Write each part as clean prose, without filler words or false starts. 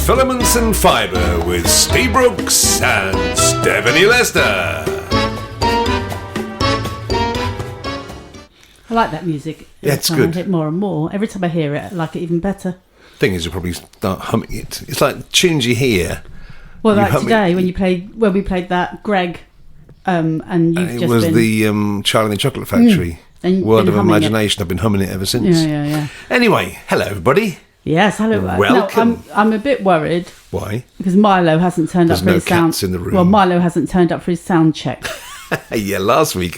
Filaments and Fibre with Steve Brooks and Stephanie Lester. I like that music. Yeah, it's good. I hear it more and more. Every time I hear it, I like it even better. Thing is, you'll probably start humming it. It's like tunes you hear. Well, like today when we played that Greg, and you've it just was been... the Charlie and the Chocolate Factory. World of Imagination. I've been humming it ever since. Yeah. Anyway, hello everybody. Yes, hello. Welcome. No, I'm a bit worried. Why? Because Milo hasn't turned up for his sound. There's no cats in the room. Well, Milo hasn't turned up for his sound check. Yeah, last time he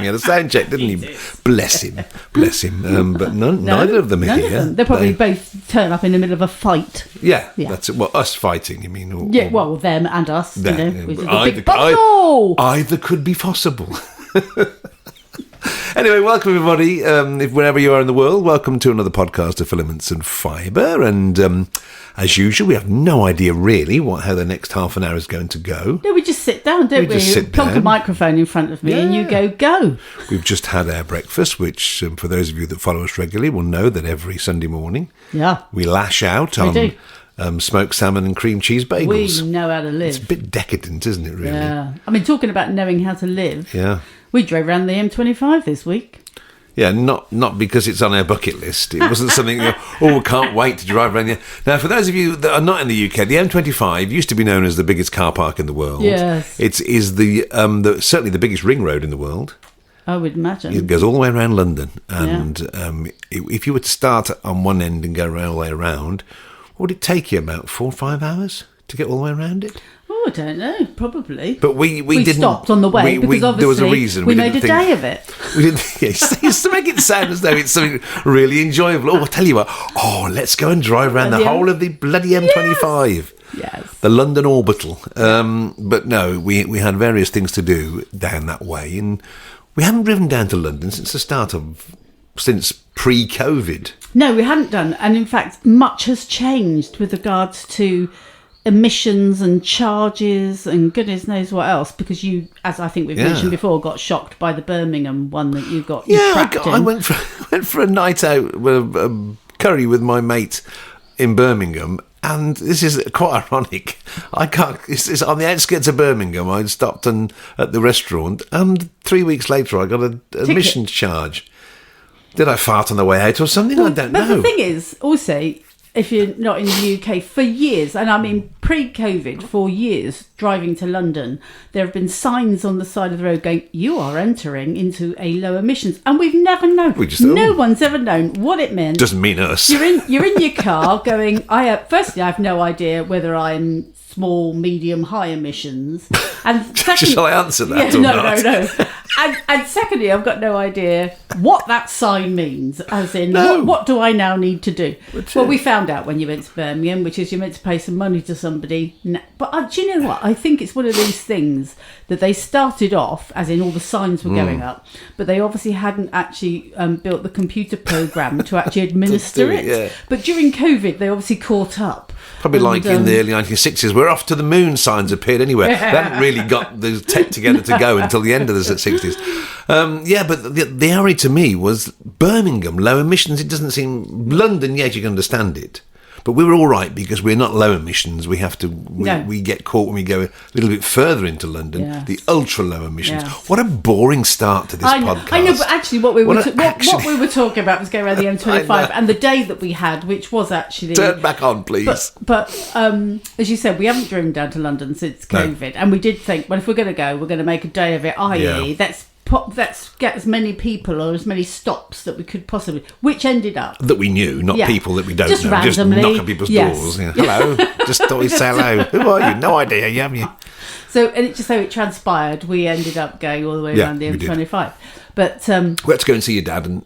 had a sound check, didn't he? Bless him. But neither of them are here. They'll probably both turn up in the middle of a fight. Yeah. That's it. Well, us fighting, you mean? Or them and us. Either could be possible. Anyway, welcome everybody, wherever you are in the world. Welcome to another podcast of Filaments and Fibre. And as usual, we have no idea really how the next half an hour is going to go. No, we just sit down, don't we? Just sit plonk down. A microphone in front of me and you go. We've just had our breakfast, which for those of you that follow us regularly will know that every Sunday morning we lash out on smoked salmon and cream cheese bagels. We know how to live. It's a bit decadent, isn't it, really? Yeah. I mean, talking about knowing how to live. Yeah. We drove around the M25 this week. Yeah, not because it's on our bucket list. It wasn't something, can't wait to drive around here. Now, for those of you that are not in the UK, the M25 used to be known as the biggest car park in the world. Yes. It is certainly the biggggest ring road in the world. I would imagine. It goes all the way around London. And if you were to start on one end and go all the way around, would it take you about 4 or 5 hours to get all the way around it? Oh, I don't know, probably. But we didn't stopped on the way because obviously there was a reason. We made a day of it. We didn't. Used to make it sound as though it's something really enjoyable. Oh, I'll tell you what. Oh, let's go and drive around the whole of the bloody M25. Yes. The London Orbital. But no, we had various things to do down that way, and we haven't driven down to London since pre-COVID. No, we hadn't done, and in fact, much has changed with regards to emissions and charges and goodness knows what else, because you, as I think we've mentioned before, got shocked by the Birmingham one that you got. I went for a night out with curry with my mate in Birmingham, and this is quite ironic. It's on the outskirts of Birmingham. I stopped at the restaurant, and 3 weeks later I got an admissions charge. Did I fart on the way out or something? I don't know. But the thing is, also, if you're not in the UK, for years, and I mean pre-COVID, for years, driving to London, there have been signs on the side of the road going, you are entering into a low emissions. And we've never known. No one's ever known what it meant. Doesn't mean us. You're in your car going, firstly, I have no idea whether I'm small, medium, high emissions. And secondly, shall I answer that or not? No. And secondly, I've got no idea what that sign means, as in, what do I now need to do? Well, we found out when you went to Birmingham, which is you're meant to pay some money to somebody. But do you know what? I think it's one of these things that they started off, as in all the signs were going up, but they obviously hadn't actually built the computer program to actually administer it. Yeah. But during COVID, they obviously caught up. Probably like in the early 1960s, we're off to the moon signs appeared anywhere. They hadn't really got the tech together to go until the end of the 60s. But the irony to me was Birmingham, low emissions. It doesn't seem... London, yes, you can understand it. But we were all right because we're not low emissions. We have to... We get caught when we go a little bit further into London. The ultra low emissions. What a boring start to this podcast. I know, but actually what we were talking about was going around the M25 and the day that we had, which was actually... Turn back on, please. But as you said, we haven't driven down to London since COVID. And we did think, well, if we're going to go, we're going to make a day of it, i.e. let's get as many people or as many stops that we could possibly, which ended up that we knew, not people that we don't just know, randomly, just knock on people's doors. Yeah. Hello, just thought we'd say hello. Who are you? No idea, have you? So, and it just so it transpired, we ended up going all the way around the M25. But we had to go and see your dad and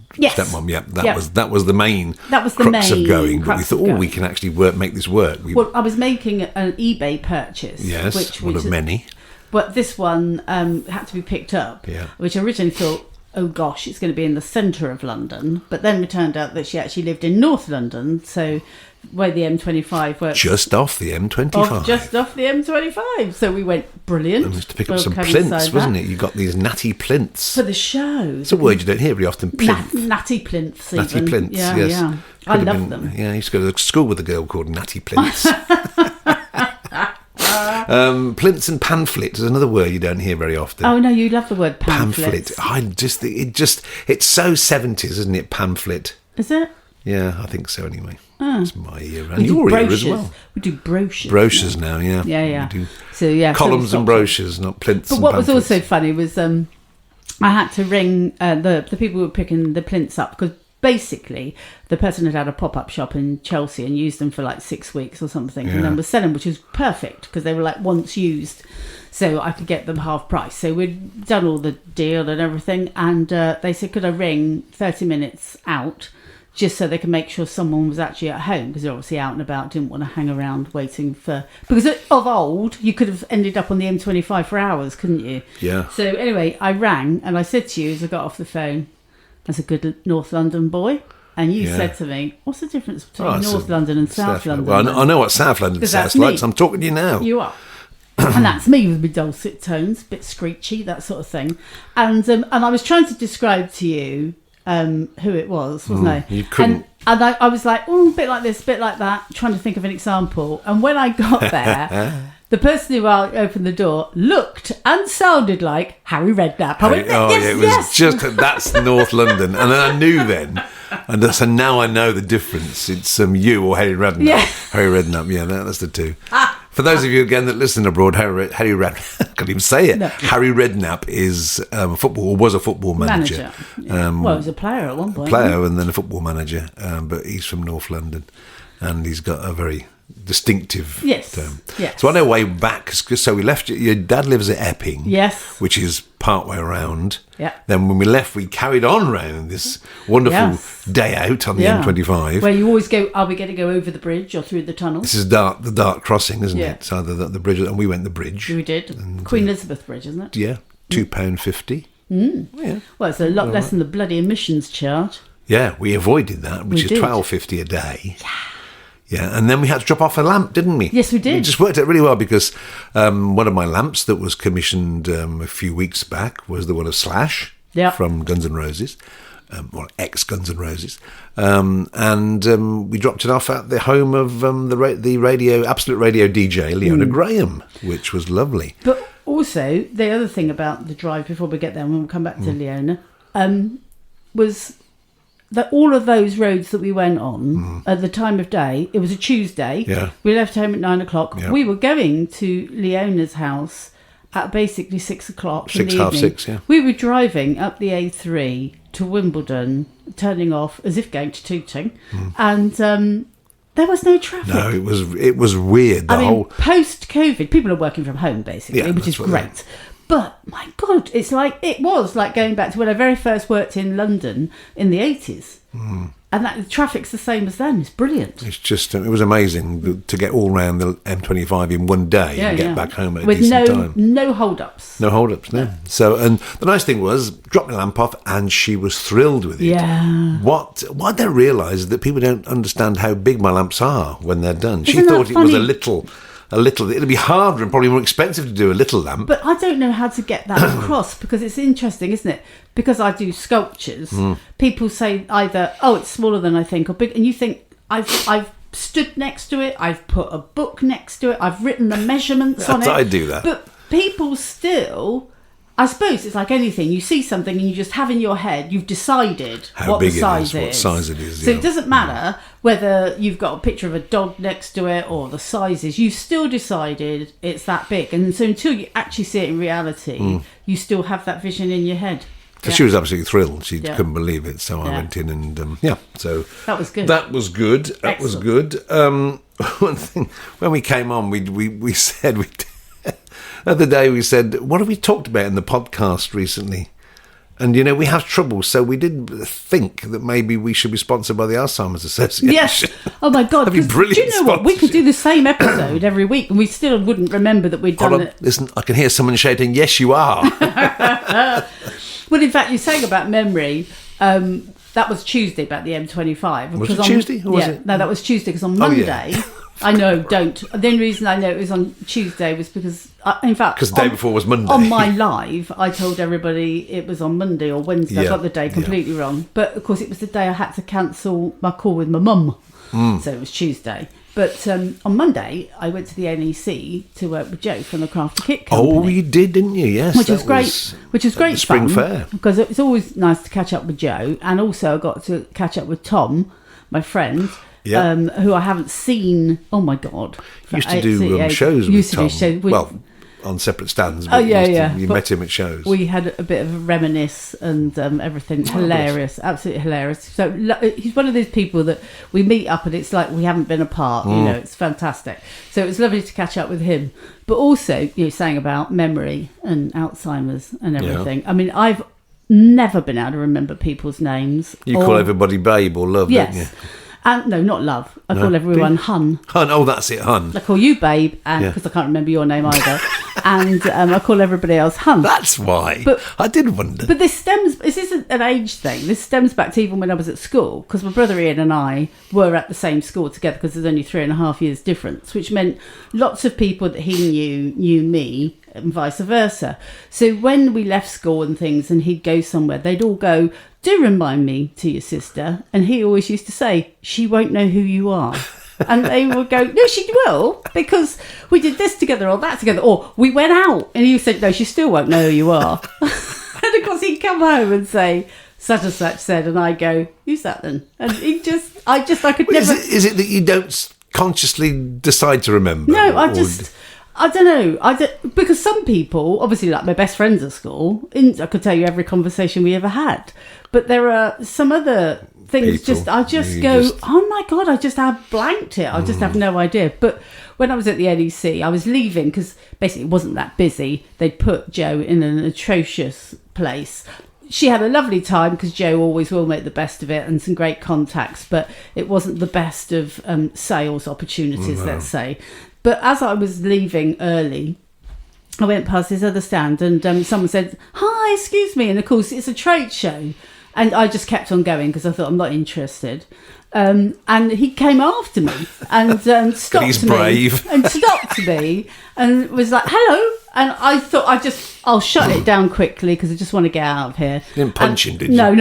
stepmom. Yeah, that was the main crux of going. But we thought, we can actually make this work. Well, I was making an eBay purchase. Yes, which one of many. But this one had to be picked up, which I originally thought, oh gosh, it's going to be in the centre of London. But then it turned out that she actually lived in North London, so where the M25 works. Just off the M25. Just off the M25. So we went, brilliant. And to pick up some plinths, wasn't it? You got these natty plinths. For the show. It's a word you don't hear very often, plinth. Natty plinths even. Natty plinths, yes. I love them. Yeah, I used to go to school with a girl called Natty Plinths. Plinths and pamphlet is another word you don't hear very often. Oh no, you love the word pamphlet. I just it's so 70s, isn't it? Pamphlet. Is it? Yeah, I think so. Anyway, it's my era and We do your era brochures. as well. We do brochures. Brochures now, yeah. Yeah. We do So columns and brochures, not plinths. But and what was pamphlets. also funny was I had to ring the people who were picking the plinths up, because basically the person had a pop-up shop in Chelsea and used them for like 6 weeks or something, and then was selling, which was perfect because they were like once used, so I could get them half price. So we'd done all the deal and everything, and they said, could I ring 30 minutes out just so they can make sure someone was actually at home, because they're obviously out and about, didn't want to hang around waiting for... Because of old, you could have ended up on the M25 for hours, couldn't you? Yeah. So anyway, I rang and I said to you as I got off the phone, as a good North London boy, and you said to me, what's the difference between North London and South London? Well, I know what South London sounds like, so I'm talking to you now. You are. And that's me with my dulcet tones, a bit screechy, that sort of thing. And I was trying to describe to you who it was, wasn't I? You couldn't. And I was like, oh, a bit like this, a bit like that, trying to think of an example. And when I got there, the person who opened the door looked and sounded like Harry Redknapp. I went, that's North London. And then I knew then. And so now I know the difference. It's you or Harry Redknapp. Yeah. Harry Redknapp, that's the two. For those of you, again, that listen abroad, Harry Redknapp, I can't even say it. No. Harry Redknapp is was a football manager. Yeah. Well, he was a player at one point. And then a football manager, but he's from North London, and he's got a very distinctive term. Yes. So I know way back, so we left, your dad lives at Epping, yes, which is part way around. Yeah. Then when we left, we carried on round this wonderful day out on the M25. Where you always go, are we going to go over the bridge or through the tunnel? This is the dark crossing, isn't it? So the bridge, and we went the bridge. We did. And, Queen Elizabeth Bridge, isn't it? Yeah, £2.50. Yeah. Well, it's a lot less than the bloody emissions charge. Yeah, we avoided that, which is £12.50 a day. Yeah, and then we had to drop off a lamp, didn't we? Yes, we did. It just worked out really well because one of my lamps that was commissioned a few weeks back was the one of Slash from Guns N' Roses, or ex-Guns N' Roses. And we dropped it off at the home of the Absolute Radio DJ, Leona Graham, which was lovely. But also, the other thing about the drive, before we get there, when we come back to Leona, was... that all of those roads that we went on at the time of day, it was a Tuesday. Yeah. We left home at 9:00. Yeah. We were going to Leona's house at basically 6:00 in the evening. 6:30, yeah. We were driving up the A3 to Wimbledon, turning off as if going to Tooting, and there was no traffic. No, it was weird. Post-COVID, people are working from home basically, which is great. But my God, it was like going back to when I very first worked in London in the 80s. And the traffic's the same as then. It's brilliant. It's just, it was amazing to get all round the M25 in one day and get back home at a decent time. With no hold-ups. No hold-ups, no. So, and the nice thing was, dropped the lamp off and she was thrilled with it. Yeah. What I don't realise is that people don't understand how big my lamps are when they're done. She thought it was a little, it'll be harder and probably more expensive to do a little lamp. But I don't know how to get that across, because it's interesting, isn't it? Because I do sculptures, people say either, oh, it's smaller than I think, or big, and you think, I've stood next to it, I've put a book next to it, I've written the measurements on it. I do that. But people still... I suppose it's like anything. You see something and you just have in your head, you've decided what the size is. What size it is. So it doesn't matter whether you've got a picture of a dog next to it or the sizes. You've still decided it's that big. And so until you actually see it in reality, you still have that vision in your head. So she was absolutely thrilled. She couldn't believe it. So I went in and, so... That was good. That was good. That was good. One thing, when we came on, we said... The other day we said, what have we talked about in the podcast recently? And, we have trouble, so we did think that maybe we should be sponsored by the Alzheimer's Association. Yes. Oh, my God. That'd be brilliant. Do you know what? We could do the same episode every week, and we still wouldn't remember that we'd done it. Listen, I can hear someone shouting, yes, you are. Well, in fact, you're saying about memory... that was Tuesday about the M25. Was it Tuesday? Or was it? No, that was Tuesday, because on Monday I know, don't. The only reason I know it was on Tuesday was because, because the day before was Monday. On my live, I told everybody it was on Monday or Wednesday. I got the day completely wrong. But, of course, it was the day I had to cancel my call with my mum. So it was Tuesday. But on Monday, I went to the NEC to work with Joe from the Craft Kit Company. Oh, you did, didn't you? Yes. Which was great. Which was great Spring fun. Fair. Because it's always nice to catch up with Joe. And also I got to catch up with Tom, my friend. Who I haven't seen, oh my God. Used to do shows with Tom. Well, on separate stands. But you met him at shows. We had a bit of a reminisce and everything. Hilarious. Absolutely hilarious. So he's one of those people that we meet up and it's like we haven't been apart. It's fantastic. So it was lovely to catch up with him. But also, saying about memory and Alzheimer's and everything. I mean, I've never been able to remember people's names. You call everybody babe or love, don't you? And no, not love. I call everyone Hun. Hun, oh, that's it, Hun. I call you babe, and because I can't remember your name either. And I call everybody else Hun. That's why. But I did wonder. But this isn't an age thing. This stems back to even when I was at school, because my brother Ian and I were at the same school together, because there's only 3.5 years difference, which meant lots of people that he knew me, and vice versa. So when we left school and things, and he'd go somewhere, they'd all go, "Do remind me to your sister." And he always used to say, "She won't know who you are." And they would go, "No, she will, because we did this together or that together, or we went out." And he said, "No, she still won't know who you are." And of course he'd come home and say, "Such and such said," and I'd go, "Who's that then?" And I could never. Is it that you don't consciously decide to remember? No, I don't know. Because some people, obviously, like my best friends at school, I could tell you every conversation we ever had. But there are some other things. Oh my God, I just have blanked it. I just have no idea. But when I was at the NEC, I was leaving because basically it wasn't that busy. They'd put Jo in an atrocious place. She had a lovely time because Jo always will make the best of it and some great contacts. But it wasn't the best of sales opportunities, let's say. But as I was leaving early, I went past this other stand and someone said, "Hi, excuse me." And of course, it's a trade show. And I just kept on going because I thought, I'm not interested. And he came after me and stopped me and was like, "Hello." And I thought, I'll shut it down quickly because I just want to get out of here. You didn't punch him, did you? No.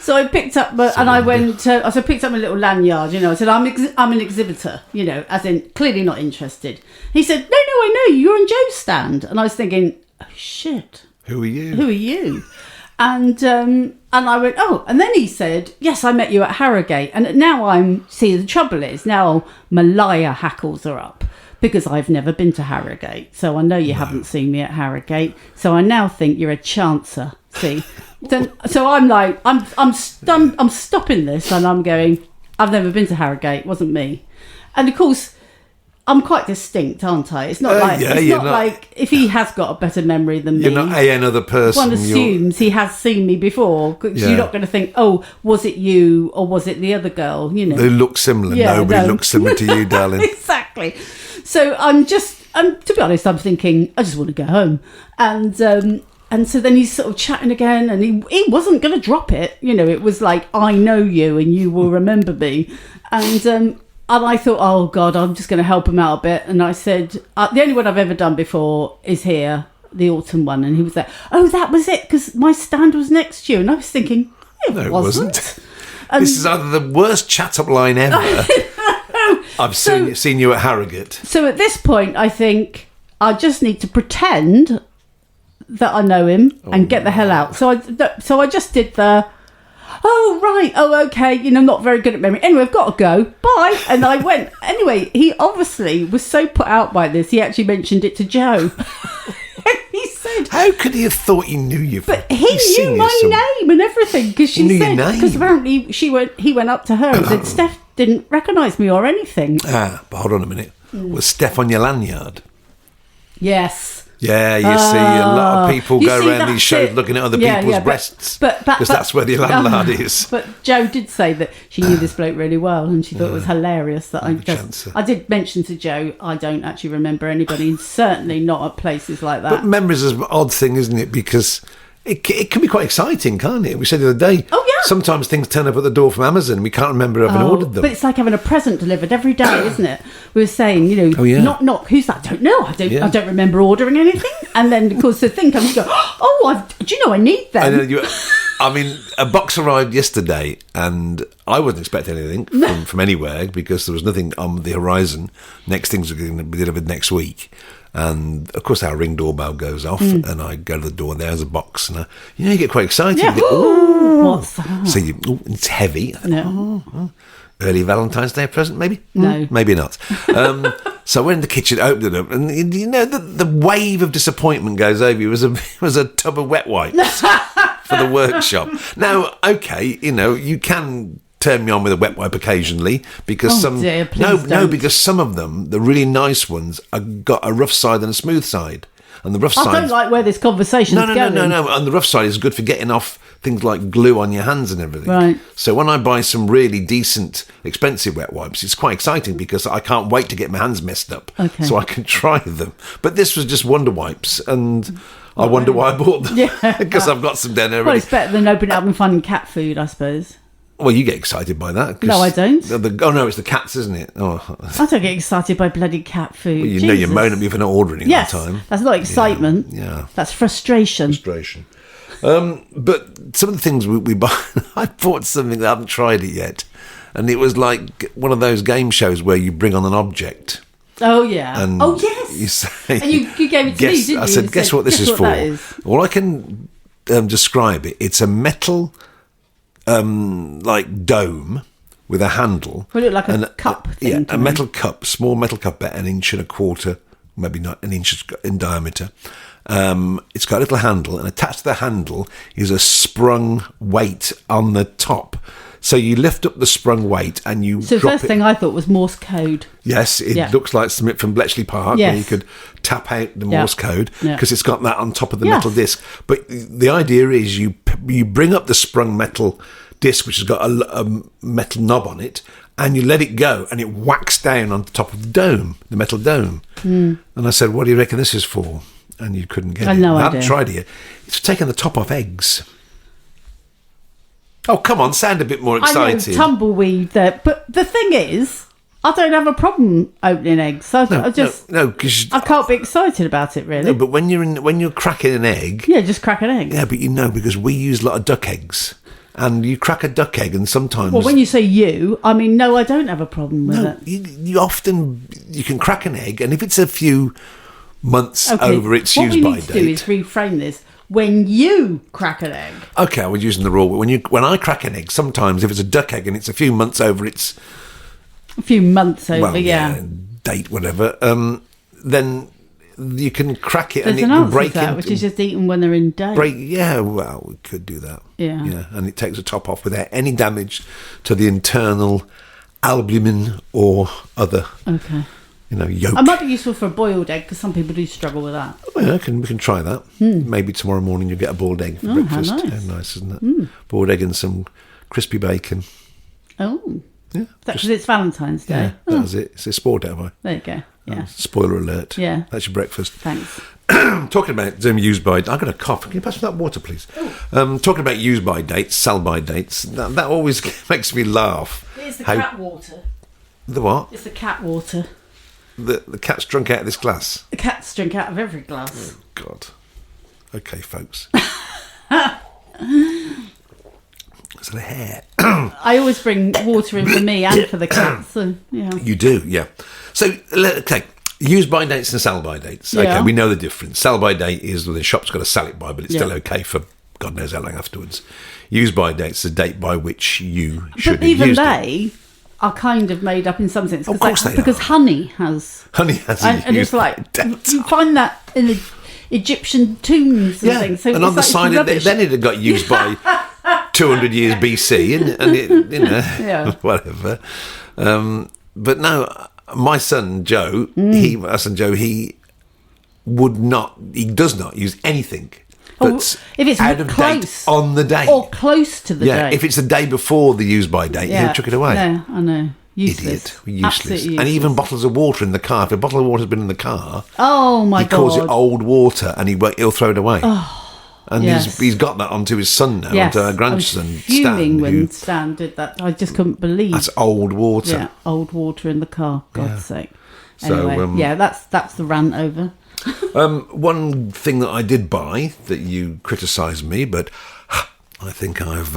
So I picked up I picked up my little lanyard, I said, I'm an exhibitor, as in clearly not interested. He said, no, I know, you're on Joe's stand. And I was thinking, oh shit. Who are you? And I went, oh, and then he said, yes, I met you at Harrogate. And now the trouble is now my liar hackles are up because I've never been to Harrogate. So I know you haven't seen me at Harrogate. So I now think you're a chancer. See? So I'm like, I'm stopping this and I'm going, I've never been to Harrogate, it wasn't me. And of course, I'm quite distinct, aren't I? It's not like if he has got a better memory than me. You're not another person. One assumes he has seen me before. Because you're not going to think, oh, was it you or was it the other girl? They look similar. Nobody looks similar to you, darling. Exactly. So to be honest, I'm thinking, I just want to go home. And so then he's sort of chatting again, and he wasn't going to drop it. It was like, I know you and you will remember me. And I thought, oh, God, I'm just going to help him out a bit. And I said, the only one I've ever done before is here, the autumn one. And he was like, oh, that was it, because my stand was next to you. And I was thinking, it wasn't. This is either the worst chat-up line ever. I've seen you at Harrogate. So at this point, I think I just need to pretend that I know him and get the hell out. So I just did okay, not very good at memory. Anyway, I've got to go. Bye. And I went. Anyway, he obviously was so put out by this, he actually mentioned it to Jo. And he said, how could he have thought he knew you? But he knew my name and everything because she said, because apparently he went up to her and said, Steph didn't recognise me or anything. But hold on a minute. Was Steph on your lanyard? Yes. Yeah, you see a lot of people go around these shows looking at other people's breasts because that's where the landlord is. But Jo did say that she knew this bloke really well and she thought it was hilarious that I did mention to Jo, I don't actually remember anybody, certainly not at places like that. But memory's an odd thing, isn't it? Because it can be quite exciting, can't it? We said the other day. Oh, Sometimes things turn up at the door from Amazon. We can't remember having ordered them. But it's like having a present delivered every day, isn't it? We were saying, knock, knock. Who's that? I don't know. I don't remember ordering anything. And then, of course, the thing comes, you go, do you know I need them? I mean, a box arrived yesterday, and I wasn't expecting anything from anywhere because there was nothing on the horizon. Next things are going to be delivered next week. And, of course, our Ring doorbell goes off, and I go to the door, and there's a box. And, you get quite excited. Yeah. You go, what's that? So it's heavy. No. Early Valentine's Day present, maybe? No. Maybe not. So I went in the kitchen, opened it up, and the wave of disappointment goes over you. It was a tub of wet wipes for the workshop. Now, okay, you can turn me on with a wet wipe occasionally because because some of them, the really nice ones, have got a rough side and a smooth side. And the rough side. I don't like where this conversation's going. No. And the rough side is good for getting off things like glue on your hands and everything. Right. So when I buy some really decent, expensive wet wipes, it's quite exciting because I can't wait to get my hands messed up so I can try them. But this was just Wonder Wipes, and I wonder why I bought them. Yeah. Because I've got some down there already. Well, it's better than opening up and finding cat food, I suppose. Well, you get excited by that. No, I don't. No, it's the cats, isn't it? Oh. I don't get excited by bloody cat food. Well, you moan at me for not ordering at the time. That's not excitement. Yeah. That's frustration. But some of the things we buy, I bought something that I haven't tried it yet. And it was like one of those game shows where you bring on an object. Oh, yeah. And yes. You say, and you gave it to me, didn't you? I said, guess what this is for? That is? Well, I can describe it. It's a metal... like dome with a handle. Well, it looked like a cup thing. Yeah, a metal cup, small metal cup, about 1.25 inches, maybe not an inch in diameter. It's got a little handle, and attached to the handle is a sprung weight on the top. So you lift up the sprung weight and you So the drop first it. thing I thought was Morse code. Yes, it looks like something from Bletchley Park where you could tap out the Morse code because it's got that on top of the metal disc. But the idea is you bring up the sprung metal disc, which has got a metal knob on it, and you let it go, and it whacks down on the top of the dome, the metal dome. And I said, what do you reckon this is for? And you couldn't get it. I haven't tried it yet. It's for taking the top off eggs. Oh, come on, sound a bit more excited. I know, tumbleweed there. But the thing is, I don't have a problem opening eggs. So I can't be excited about it, really. No, but when you're cracking an egg... Yeah, just crack an egg. Yeah, but because we use a lot of duck eggs. And you crack a duck egg and sometimes... Well, when you say I mean, no, I don't have a problem with it. You often... You can crack an egg, and if it's a few months over its use-by date... What we need to do is reframe this. When you crack an egg. Okay, I was using the raw. When I crack an egg, sometimes if it's a duck egg and it's a few months over its... A few months over, date, whatever, then you can crack it. There's and it an will break that, which is just eaten when they're in date. Well, we could do that. Yeah. And it takes the top off without any damage to the internal albumin or other... Okay. Yolk. It might be useful for a boiled egg because some people do struggle with that. Oh, yeah, we can try that. Maybe tomorrow morning you'll get a boiled egg for breakfast. How nice. How nice, isn't it? Boiled egg and some crispy bacon. Oh. Yeah. Because it's Valentine's Day. Yeah, that was it. It's a sport out. There you go. Yeah. Spoiler alert. Yeah. That's your breakfast. Thanks. Talking about use-by... I've got a cough. Can you pass me that water, please? Talking about use-by dates, sell-by dates, that always makes me laugh. It's the cat water. The what? It's the cat water. The cat's drunk out of this glass? The cat's drunk out of every glass. Oh, God. Okay, folks. Is that a hair? I always bring water in for me and for the cat. So, yeah. You do, yeah. So, okay, use by dates and sell by dates. Yeah. Okay, we know the difference. Sell by date is when the shop's got to sell it by, but it's still okay for God knows how long afterwards. Use by date's the date by which you should have used it. But even they are kind of made up in some sense. Of course they are. Because honey has and it's like, you find that in the Egyptian tombs and things. So and on the side, then it had got used by 200 years BC, and it, whatever. But no, my son Joe, he does not use anything that's if it's out of close, date on the day. Or close to the day. If it's the day before the use-by date, he'll chuck it away. No, I know. Useless. Idiot. Useless. Absolutely useless. And even bottles of water in the car. If a bottle of water has been in the car, oh my God, he calls it old water and he'll throw it away. And he's got that onto his son now, onto our grandson, I was fuming Stan. when Stan did that. I just couldn't believe. That's old water. Yeah, old water in the car, God's sake. So, Anyway, that's the rant over. One thing that I did buy that you criticised me, but I think I've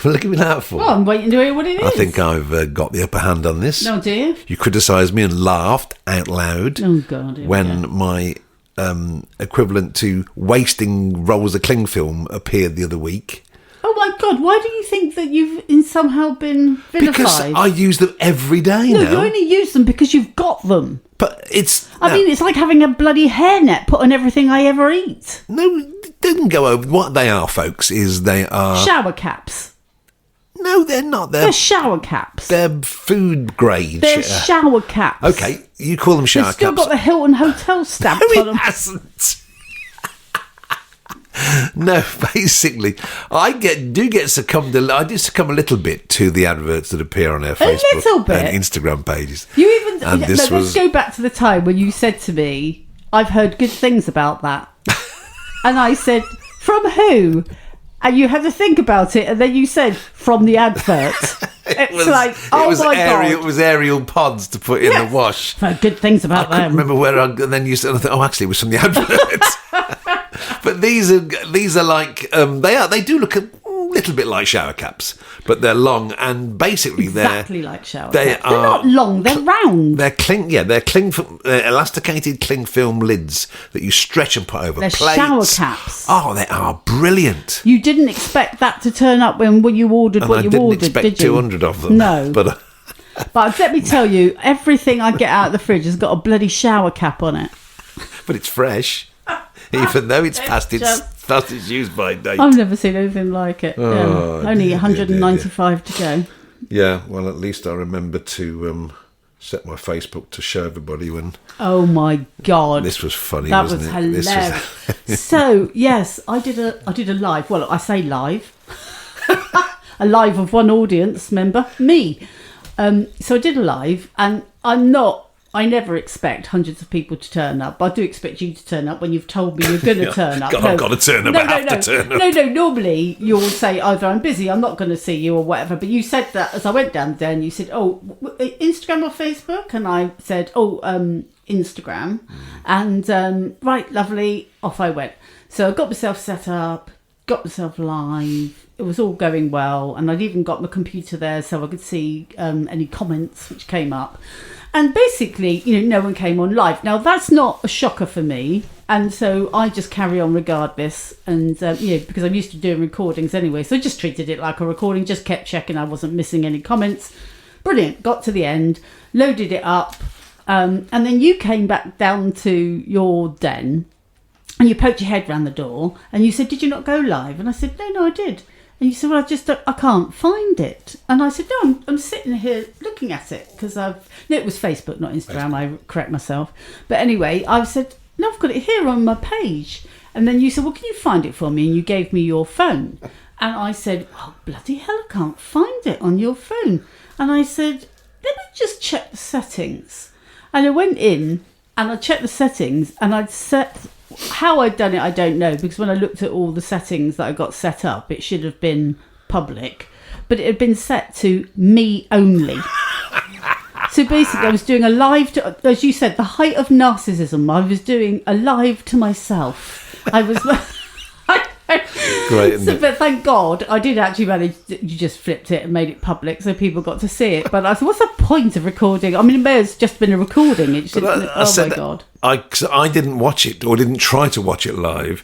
look at me that for. Well, I'm waiting to hear what it is. I think I've got the upper hand on this. No, do you? You criticised me and laughed out loud. Oh God! When my equivalent to wasting rolls of cling film appeared the other week. Oh my God! Why do you think that you've somehow been vilified? Because I use them every day now. No, you only use them because you've got them. But it's... I mean, it's like having a bloody hairnet put on everything I ever eat. No, it didn't go over. What they are, folks, is they are... Shower caps. No, they're not. They're shower caps. They're food grade. They're shower caps. Okay, you call them shower They've still caps. got the Hilton Hotel stamp No, on it them. hasn't. No, basically, I do succumb a little bit to the adverts that appear on our little Facebook bit. and Instagram pages. You even And this let's go back to the time when you said to me, "I've heard good things about that," and I said, "From who?" And you had to think about it, and then you said, "From the advert." It's like, oh my God! It was aerial pods to put in the wash. I've heard good things about I couldn't them. remember where. And then you said, "Oh, actually, it was from the adverts." But these are like they do look a little bit like shower caps, but they're long and basically Exactly like shower they caps. They're not long, they're round. They're elasticated cling film lids that you stretch and put over They're plates. shower caps. Oh, they are brilliant. You didn't expect that to turn up when you ordered And what I you didn't ordered, expect did you? 200 of them. No. But But let me tell you, everything I get out of the fridge has got a bloody shower cap on it. it's fresh. Even though it's past its use by date. I've never seen anything like it. Oh, Only dear, 195 to go. Yeah, well, at least I remember to set my Facebook to show everybody when... Oh my God. This was funny, That wasn't was it? hilarious. So, yes, I did a live. Well, I say live. A live of one audience member, me. So I did a live, and I never expect hundreds of people to turn up. I do expect you to turn up when you've told me you're going to turn up. I've got to turn up. I have to turn up. No, normally you'll say either I'm busy, I'm not going to see you or whatever. But you said that as I went down there and you said, oh, Instagram or Facebook? And I said, oh, Instagram. And right, lovely, off I went. So I got myself set up, got myself live. It was all going well. And I'd even got my computer there so I could see any comments which came up. And basically, no one came on live. Now, that's not a shocker for me. And so I just carry on regardless. And, because I'm used to doing recordings anyway. So I just treated it like a recording, just kept checking I wasn't missing any comments. Brilliant. Got to the end, loaded it up. And then you came back down to your den and you poked your head round the door and you said, did you not go live? And I said, no, I did. And you said, well, I can't find it. And I said, no, I'm sitting here looking at it because it was Facebook, not Instagram. I correct myself. But anyway, I said, no, I've got it here on my page. And then you said, well, can you find it for me? And you gave me your phone. And I said, oh, bloody hell, I can't find it on your phone. And I said, let me just check the settings. And I went in and I checked the settings and I'd set... How I'd done it, I don't know, because when I looked at all the settings that I got set up, it should have been public, but it had been set to me only. So basically, I was doing a live, as you said, the height of narcissism. I was doing a live to myself. I was... Great, isn't it? But thank God I did actually manage. You just flipped it and made it public so people got to see it. But I said, what's the point of recording? I mean, it may have just been a recording. It should, my God. I didn't watch it or didn't try to watch it live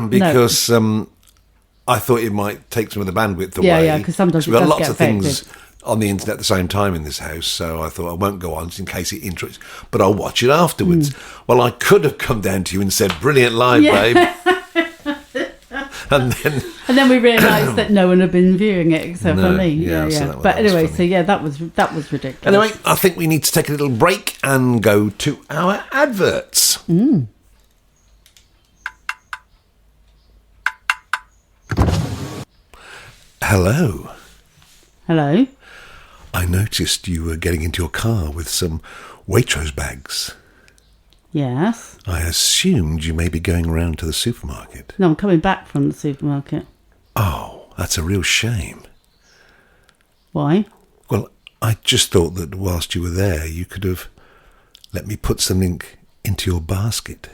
because I thought it might take some of the bandwidth away. Yeah, because sometimes we've got does lots get of things on the internet at the same time in this house, so I thought I won't go on just in case it interests, but I'll watch it afterwards. Well, I could have come down to you and said, brilliant live, babe. And then we realised that no one had been viewing it except for me. Yeah. So but anyway, so that was ridiculous. Anyway, I think we need to take a little break and go to our adverts. Hello. Hello. I noticed you were getting into your car with some Waitrose bags. Yes. I assumed you may be going round to the supermarket. No, I'm coming back from the supermarket. Oh, that's a real shame. Why? Well, I just thought that whilst you were there, you could have let me put something into your basket.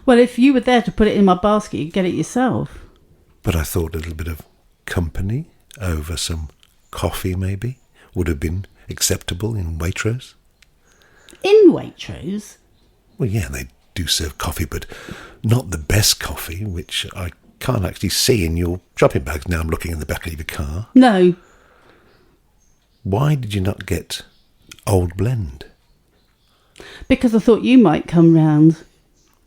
Well, if you were there to put it in my basket, you'd get it yourself. But I thought a little bit of company over some coffee, maybe, would have been acceptable in Waitrose. In Waitrose? Well, yeah, they do serve coffee, but not the best coffee, which I can't actually see in your shopping bags. Now I'm looking in the back of your car. No. Why did you not get Old Blend? Because I thought you might come round.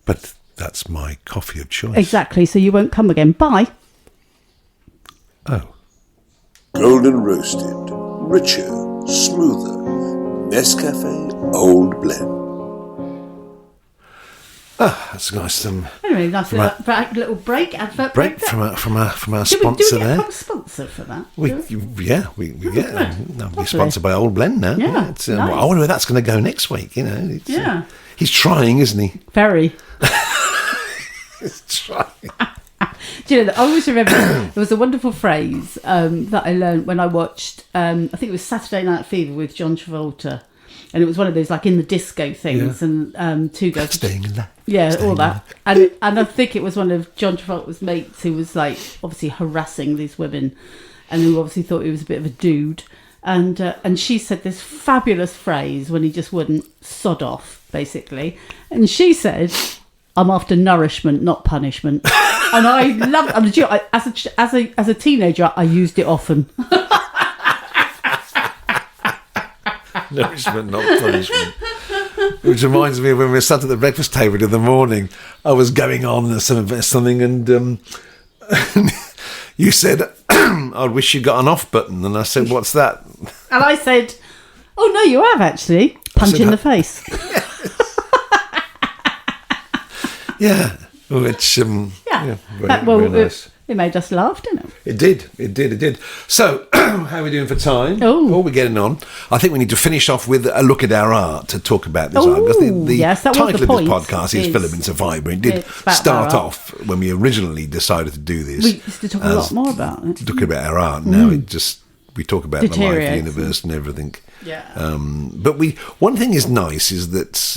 But that's my coffee of choice. Exactly, so you won't come again. Bye. Oh. Golden roasted, richer, smoother. Nescafe Old Blend. Ah, that's nice. Anyway, nice little break, advert Break from our sponsor do we there. get a sponsor for that? We get. We're sponsored by Old Blend now. Yeah, It's, nice. I wonder where that's going to go next week. You know. It's, Yeah. He's trying, isn't he? Very. He's trying. Do you know, I always remember there was a wonderful phrase that I learned when I watched, I think it was Saturday Night Fever with John Travolta. And it was one of those, like, in the disco things. Yeah. And two girls. Staying alive. Yeah, Staying all that. And I think it was one of John Travolta's mates who was, like, obviously harassing these women. And who obviously thought he was a bit of a dude. And she said this fabulous phrase when he just wouldn't sod off, basically. And she said, "I'm after nourishment, not punishment." And I loved it. As a teenager, I used it often. Nourishment, not punishment. Which reminds me of when we were sat at the breakfast table in the morning. I was going on something, and you said, "I wish you got an off button," and I said, "What's that?" And I said, "Oh no, you have actually." Punch in the face. Yeah, which very nice. It made us laugh, didn't it? It did. So, how are we doing for time? Oh, we're getting on. I think we need to finish off with a look at our art to talk about this art. Because the title of this podcast is Filaments of Fibre. It did start off when we originally decided to do this. We used to talk a lot more about it. Talking about our art. Now we talk about the life, the universe and everything. Yeah. But one thing is nice is that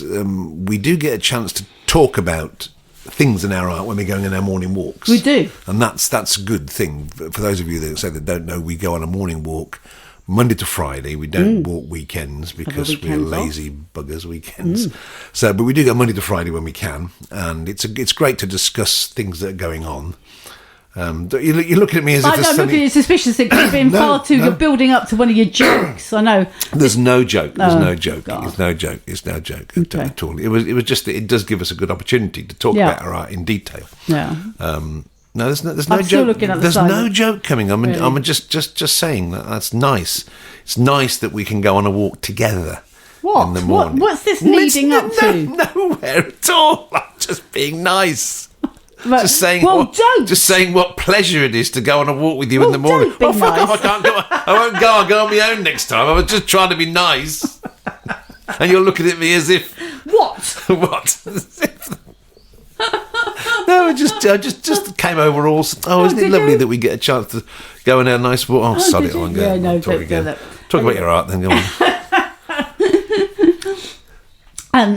we do get a chance to talk about things in our art when we're going on our morning walks. We do. And that's a good thing. For those of you that say that don't know, we go on a morning walk Monday to Friday. We don't walk weekends because we're lazy buggers weekends. So, but we do go Monday to Friday when we can. And it's great to discuss things that are going on. You're looking at me as if I'm looking at you suspiciously because you're building up to one of your jokes. I know. There's no joke. There's no joke. God. It's no joke. It's no joke at all. It was just that it does give us a good opportunity to talk about our art in detail. Yeah. No, there's no I'm still joke. looking at the There's side. no joke coming. Really? I'm just saying that's nice. It's nice that we can go on a walk together. What? In the morning. What's this leading up to? Nowhere at all. I'm just being nice. But, Just saying what pleasure it is to go on a walk with you in the morning. Don't be Fuck nice. off, I can't go. I won't go. I'll go on my own next time. I was just trying to be nice, and you're looking at me as if What? what? No, I just came over all. Oh, isn't it lovely that we get a chance to go on our nice walk? Oh, sod it on. Yeah, no, talk don't again. do that. Talk about your art then. Go on.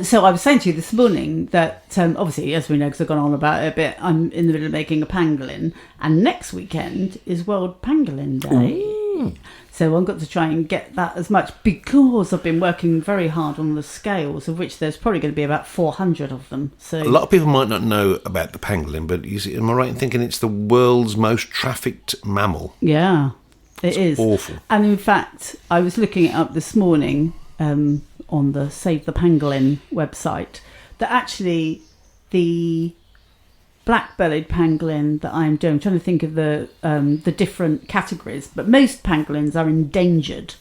So I was saying to you this morning that obviously, as we know, because I've gone on about it a bit, I'm in the middle of making a pangolin, and next weekend is World Pangolin Day. Ooh. So I've got to try and get that as much because I've been working very hard on the scales, of which there's probably going to be about 400 of them. So a lot of people might not know about the pangolin, but am I right in thinking it's the world's most trafficked mammal? Yeah, it is awful. And in fact, I was looking it up this morning. On the Save the Pangolin website, that actually the black-bellied pangolin that I'm doing, I'm trying to think of the different categories, but most pangolins are endangered.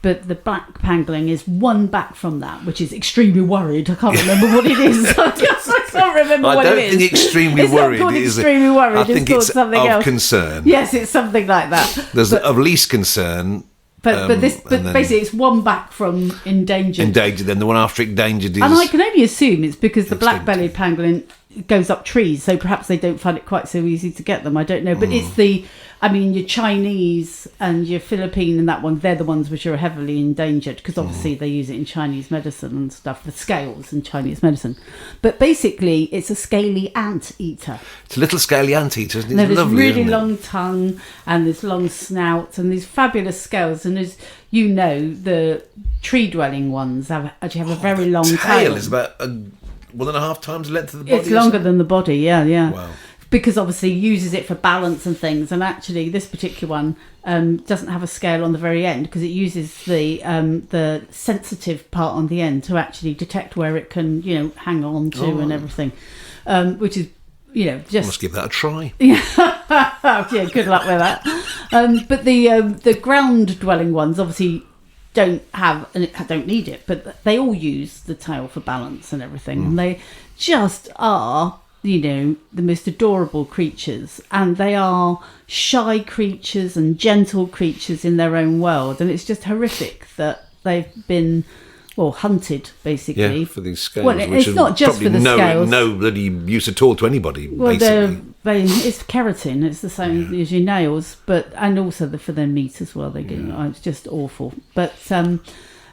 But the black pangolin is one back from that, which is extremely worried. I can't remember what it is. I can't remember what it is. I don't think extremely worried. It's not called extremely worried. I think called it's something of else. concern. Yes, it's something like that. There's of least concern. But basically it's one back from endangered. Endangered, then the one after endangered is... And I can only assume it's because the extinct. black-bellied pangolin goes up trees, so perhaps they don't find it quite so easy to get them. I don't know. But it's your Chinese and your Philippine and that one, they're the ones which are heavily endangered because obviously they use it in Chinese medicine and stuff, the scales in Chinese medicine. But basically, it's a scaly ant-eater. It's a little scaly ant-eater, isn't it? Now, It's there's lovely, really isn't it? long tongue and this long snout and these fabulous scales. And as you know, the tree-dwelling ones actually have a very long tail. Is about 1.5 times the length of the body. It's longer than the body, yeah. Wow. Because obviously he uses it for balance and things. And actually, this particular one doesn't have a scale on the very end because it uses the sensitive part on the end to actually detect where it can, hang on to and everything, which is, just... Must give that a try. Yeah, good luck with that. But the ground-dwelling ones obviously don't need it, but they all use the tail for balance and everything, and they just are, the most adorable creatures, and they are shy creatures and gentle creatures in their own world, and it's just horrific that they've been hunted, basically. Yeah, for these scales. Well, which it's not just for the scales. No bloody use at all to anybody, Well, basically. it's keratin. It's the same as your nails, and also for their meat as well. They get it's just awful. But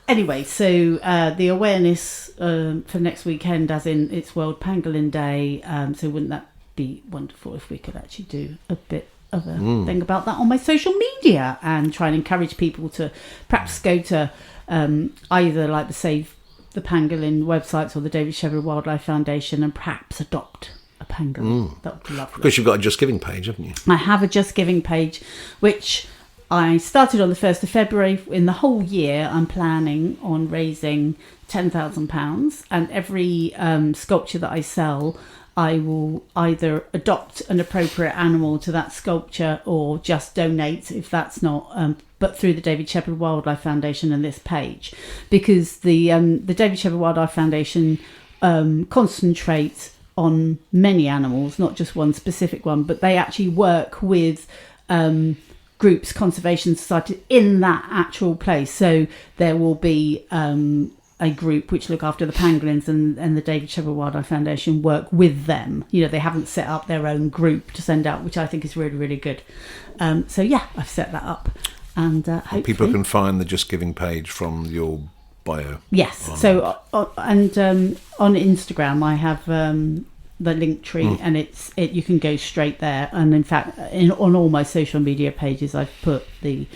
anyway, so the awareness for next weekend, as in it's World Pangolin Day. So wouldn't that be wonderful if we could actually do a bit of a thing about that on my social media and try and encourage people to perhaps go to either like the Save the Pangolin websites or the David Shepherd Wildlife Foundation and perhaps adopt a pangolin. That would be lovely. Because you've got a Just Giving page, haven't you? I have a Just Giving page, which I started on the 1st of February. In the whole year, I'm planning on raising £10,000, and every sculpture that I sell, I will either adopt an appropriate animal to that sculpture or just donate if that's not, but through the David Shepherd Wildlife Foundation and this page, because the David Shepherd Wildlife Foundation concentrates on many animals, not just one specific one, but they actually work with groups, conservation society in that actual place. So there will be a group which look after the pangolins, and the David Shepherd Wildlife Foundation work with them. They haven't set up their own group to send out, which I think is really, really good. So yeah, I've set that up, and hopefully people can find the Just Giving page from your bio. Yes. So on Instagram I have the link tree, and you can go straight there. And in fact, on all my social media pages, I've put the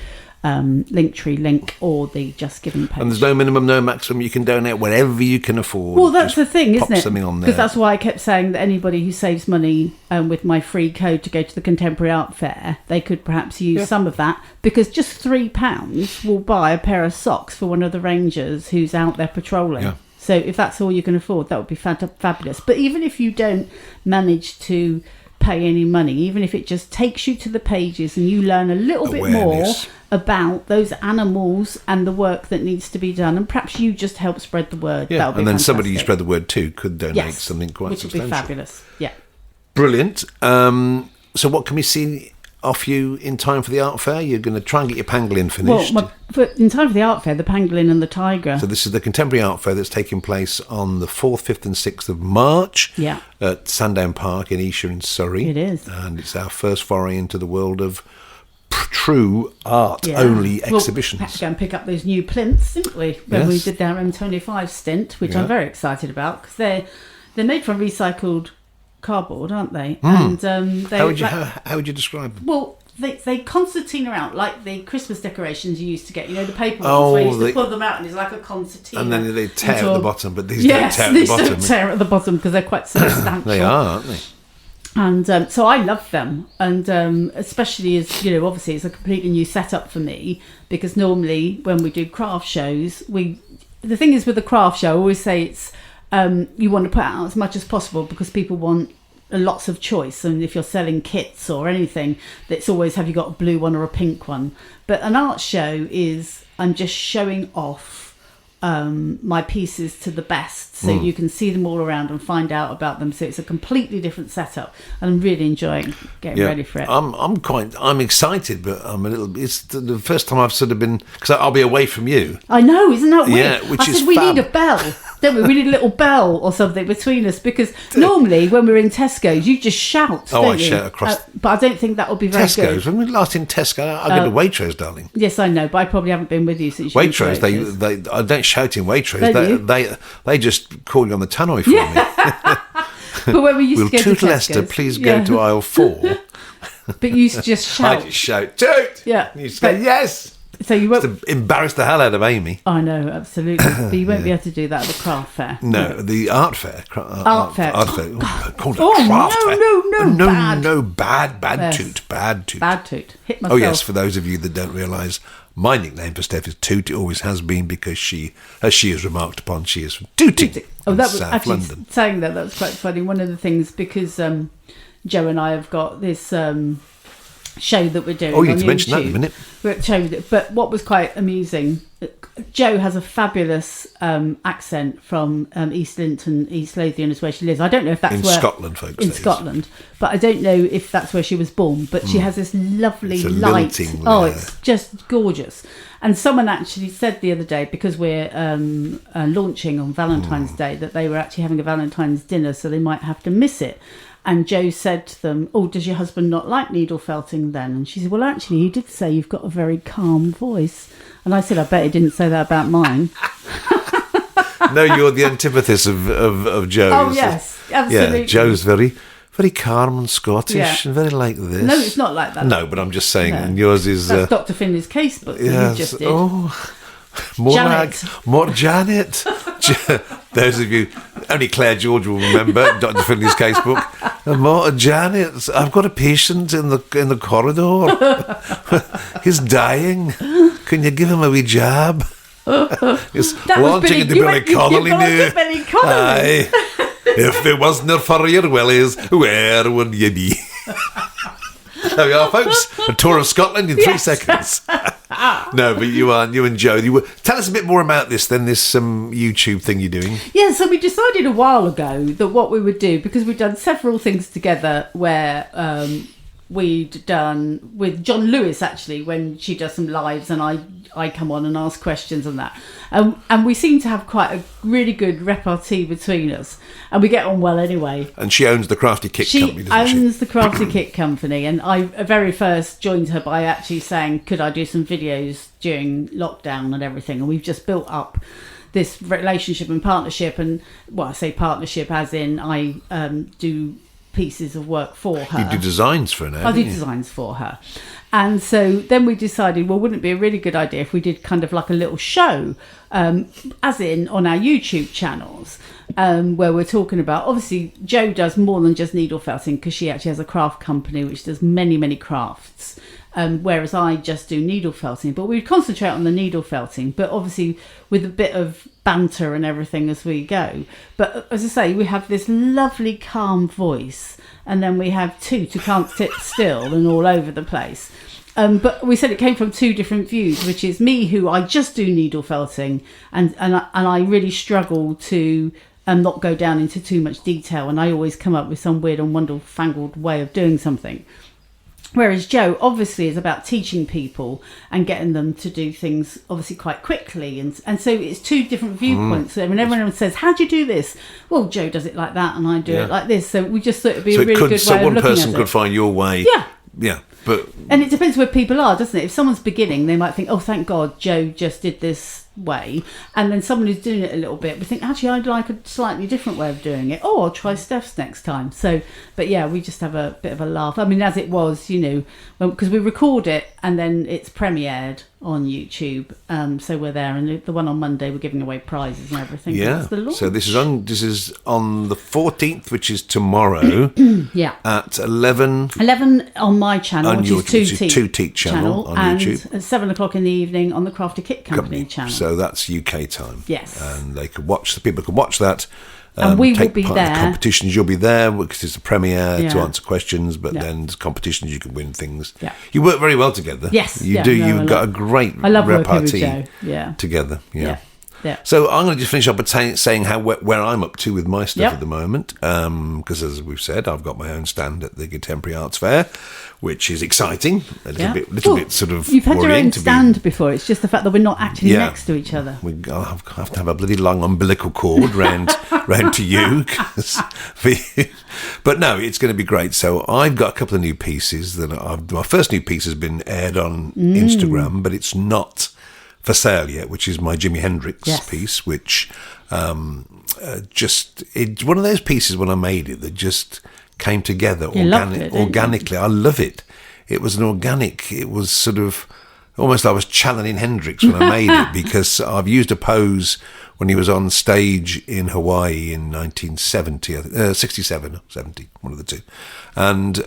link tree link or the Just Giving page. And there's no minimum, no maximum. You can donate wherever you can afford. Well, that's the thing, isn't it? Something on there. Because that's why I kept saying that anybody who saves money with my free code to go to the Contemporary Art Fair, they could perhaps use some of that, because just £3 will buy a pair of socks for one of the rangers who's out there patrolling. Yeah. So if that's all you can afford, that would be fabulous. But even if you don't manage to pay any money, even if it just takes you to the pages and you learn a little bit more about those animals and the work that needs to be done, and perhaps you just help spread the word. Yeah, and then fantastic. Somebody you spread the word to could donate something quite substantial. Which would be fabulous. Yeah. Brilliant. So what can we see off you in time for the art fair? You're going to try and get your pangolin finished. Well, in time for the art fair, the pangolin and the tiger. So this is the Contemporary Art Fair that's taking place on the 4th, 5th and 6th of March at Sandown Park in Esher in Surrey. It is. And it's our first foray into the world of true art-only exhibitions. We had to go and pick up those new plinths, didn't we, when we did our M25 stint, which I'm very excited about, because they're made from recycled cardboard, aren't they? And how would you describe them? Well, they concertina out like the Christmas decorations you used to get. The paper ones where you used to pull them out and it's like a concertina. And then they tear at the bottom, but these don't tear at the bottom. Don't tear at the bottom because they're quite substantial. They are, aren't they? And so I love them, and especially as obviously it's a completely new setup for me, because normally when we do craft shows, the thing is with the craft show, I always say it's you want to put out as much as possible because people want lots of choice, and if you're selling kits or anything, it's always, have you got a blue one or a pink one? But an art show is, I'm just showing off my pieces to the best, so you can see them all around and find out about them. So it's a completely different setup, and I'm really enjoying getting ready for it. I'm excited, but I'm a little. It's the first time I've sort of been, because I'll be away from you. I know, isn't that weird? Yeah, which I is said we fab. need a bell, don't we? We need a little bell or something between us, because normally when we're in Tesco's, you just shout. Oh, don't I you? shout across. But I don't think that will be very Tesco's. good. When we last in Tesco, I go to Waitrose, darling. Yes, I know, but I probably haven't been with you since you Waitrose, went to Waitrose. I don't shout in Waitrose. Don't you? They just call you on the tannoy for me. But when we used Will to go Toot to Lester Tesco's, please go to aisle 4? But you used to just shout. I just shout, Toot! Yeah. And you just go, yes! So you won't. To embarrass the hell out of Amy. I know, absolutely. But you won't be able to do that at the craft fair. No, the art fair. Art fair. Art fair. Oh, call it Oh, craft no, fair. no, bad. No, bad Yes. Toot, bad Toot. Bad Toot. Hit myself. Oh, yes, for those of you that don't realise, my nickname for Steph is Toot. It always has been, because she, as she is remarked upon, she is from Tooting Oh, in that was South actually London. saying that was quite funny. One of the things, because Joe and I have got this show that we're doing. Oh, you on need to mention that in a YouTube. minute. We're showing it. But what was quite amusing, Joe has a fabulous accent from East Linton, East Lothian is where she lives. I don't know if that's In where Scotland, folks. in that is. Scotland, but I don't know if that's where she was born. But she has this lovely It's a light. lilting, Oh, yeah. it's just gorgeous. And someone actually said the other day, because we're launching on Valentine's Day, that they were actually having a Valentine's dinner, so they might have to miss it. And Joe said to them, "Oh, does your husband not like needle felting then?" And she said, "Well, actually, he did say you've got a very calm voice." And I said, "I bet he didn't say that about mine." No, you're the antithesis of Joe. Oh, yes, absolutely. Yeah, Joe's very, very calm and Scottish Yeah. and very like this. No, it's not like that. No, but I'm just saying, No. and yours is... That's Dr. Finley's casebook that yes, you just did. oh, more Janet. more Janet. Those of you, only Claire George will remember Dr. Finley's casebook. More Janet. I've got a patient in the corridor. He's dying. Can you give him a wee jab? He's That was launching into you Billy went- you Connolly brought now. up Billy Connolly. Aye. If it wasn't for your willies, where would you be? There we are, folks. A tour of Scotland in 3 seconds. No, but you and Joe. Tell us a bit more about this than this YouTube thing you're doing. Yeah, so we decided a while ago that what we would do, because we've done several things together where we'd done with John Lewis, actually, when she does some lives and I come on and ask questions and that. And we seem to have quite a really good repartee between us. And we get on well anyway. And she owns the Crafty Kit Company, doesn't she? She owns the Crafty Kit Company. And I very first joined her by actually saying, could I do some videos during lockdown and everything? And we've just built up this relationship and partnership. And, well, I say partnership as in I do pieces of work for her. You do designs for her now. I do don't you? designs for her. And so then we decided, well, wouldn't it be a really good idea if we did kind of like a little show, as in on our YouTube channels, where we're talking about, obviously, Joe does more than just needle felting, because she actually has a craft company which does many, many crafts. Whereas I just do needle felting, but we concentrate on the needle felting, but obviously with a bit of banter and everything as we go. But as I say, we have this lovely calm voice, and then we have Toot who can't sit still and all over the place. But we said it came from two different views, which is me, who I just do needle felting, and I really struggle to not go down into too much detail, and I always come up with some weird and wonderfangled way of doing something. Whereas Joe obviously is about teaching people and getting them to do things obviously quite quickly. And so it's two different viewpoints. So when everyone says, how do you do this? Well, Joe does it like that and I do it like this. So we just thought it'd be a really good way of looking at it. So one person could find your way. Yeah. Yeah. But and it depends where people are, doesn't it? If someone's beginning, they might think, oh, thank God Joe just did this way. And then someone who's doing it a little bit, we think, actually, I'd like a slightly different way of doing it. Oh, I'll try Steph's next time. So, but yeah, we just have a bit of a laugh. I mean, as it was, you know, because we record it and then it's premiered on YouTube. So we're there, and the one on Monday, we're giving away prizes and everything. yeah. That's the launch. So this is on the 14th, which is tomorrow. Yeah. At 11 on my channel, on which your is Two Teat channel on and YouTube. at 7:00 in the evening on the Crafty Kit Company channel. So that's UK time. Yes. And they could watch. The people can watch that. And we will take be part in the there. competitions. You'll be there because it's a premiere to Yeah. answer questions. But Yeah. then there's competitions, you can win things. Yeah. You work very well together. Yes. You Yeah, do. no, You've got a great I love working with repartee Joe. Yeah. together. Yeah. Yeah. So I'm going to just finish up by saying where I'm up to with my stuff Yep. at the moment. Because as we've said, I've got my own stand at the Contemporary Arts Fair, which is exciting. A little bit sort of You've had your worrying own to be- stand before. It's just the fact that we're not actually Yeah. next to each other. I'll have to have a bloody long umbilical cord round to you. But no, it's going to be great. So I've got a couple of new pieces my first new piece has been aired on Instagram, but it's not for sale yet, which is my Jimi Hendrix piece, which it's one of those pieces when I made it that just came together organically. I love it. It was it was sort of almost like I was channeling Hendrix when I made it, because I've used a pose when he was on stage in Hawaii in 1970, 67 or 70, one of the two. And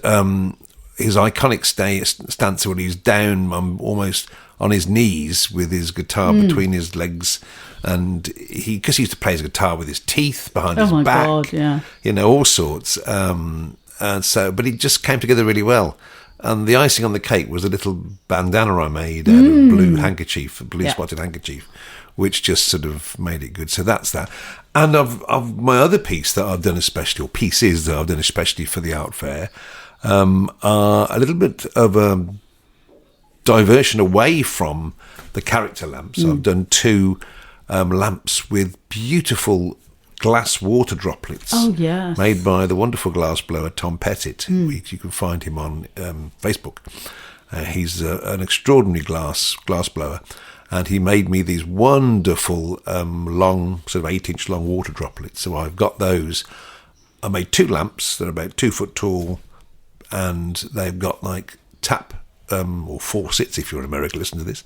his iconic stance when he's down almost on his knees with his guitar between his legs, and because he used to play his guitar with his teeth behind his back, God, yeah. all sorts. But it just came together really well. And the icing on the cake was a little bandana I made out of blue spotted handkerchief, which just sort of made it good. So that's that. And of my other piece that I've done especially, or pieces that I've done especially for the art fair, are a little bit of a diversion away from the character lamps. I've done 2 lamps with beautiful glass water droplets. Oh, yes. Made by the wonderful glass blower Tom Pettit. You can find him on Facebook. He's an extraordinary glass blower, and he made me these wonderful long, sort of 8-inch long water droplets. So I've got those. I made 2 lamps that are about 2 foot tall, and they've got like tap or faucets, if you're in America, listen to this,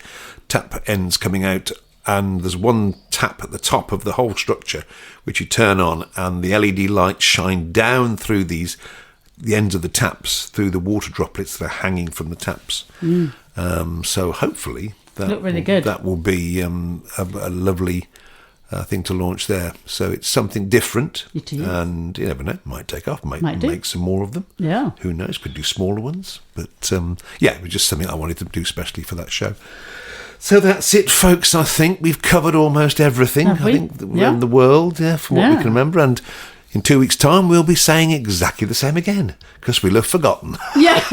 tap ends coming out, and there's one tap at the top of the whole structure which you turn on, and the LED lights shine down through the ends of the taps, through the water droplets that are hanging from the taps. So hopefully that will be a lovely thing to launch there. So it's something different. It is. And you never know, might take off, might do. make some more of them. Yeah. Who knows, could do smaller ones. But it was just something I wanted to do especially for that show. So that's it, folks. I think we've covered almost everything. Have we? I think around the world, from what we can remember. And in 2 weeks' time, we'll be saying exactly the same again, because we'll have forgotten. Yes.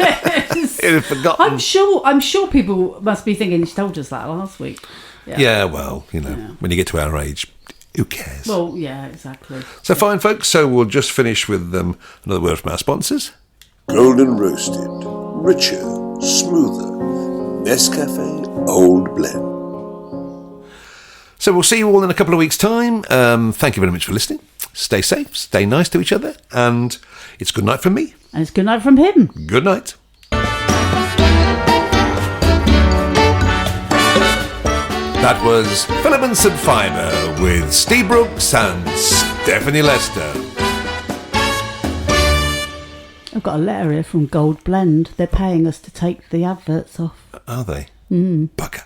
We'll have forgotten. I'm sure people must be thinking she told us that last week. Yeah, well, when you get to our age, who cares? Well, yeah, exactly. So fine, folks. So we'll just finish with another word from our sponsors. Golden roasted, richer, smoother, Nescafe Old Blend. So we'll see you all in a couple of weeks' time. Thank you very much for listening. Stay safe, stay nice to each other, and it's good night from me. And it's good night from him. Good night. That was Filaments and Fibre with Steve Brooks and Stephanie Lester. I've got a letter here from Gold Blend. They're paying us to take the adverts off. Are they? Bugger.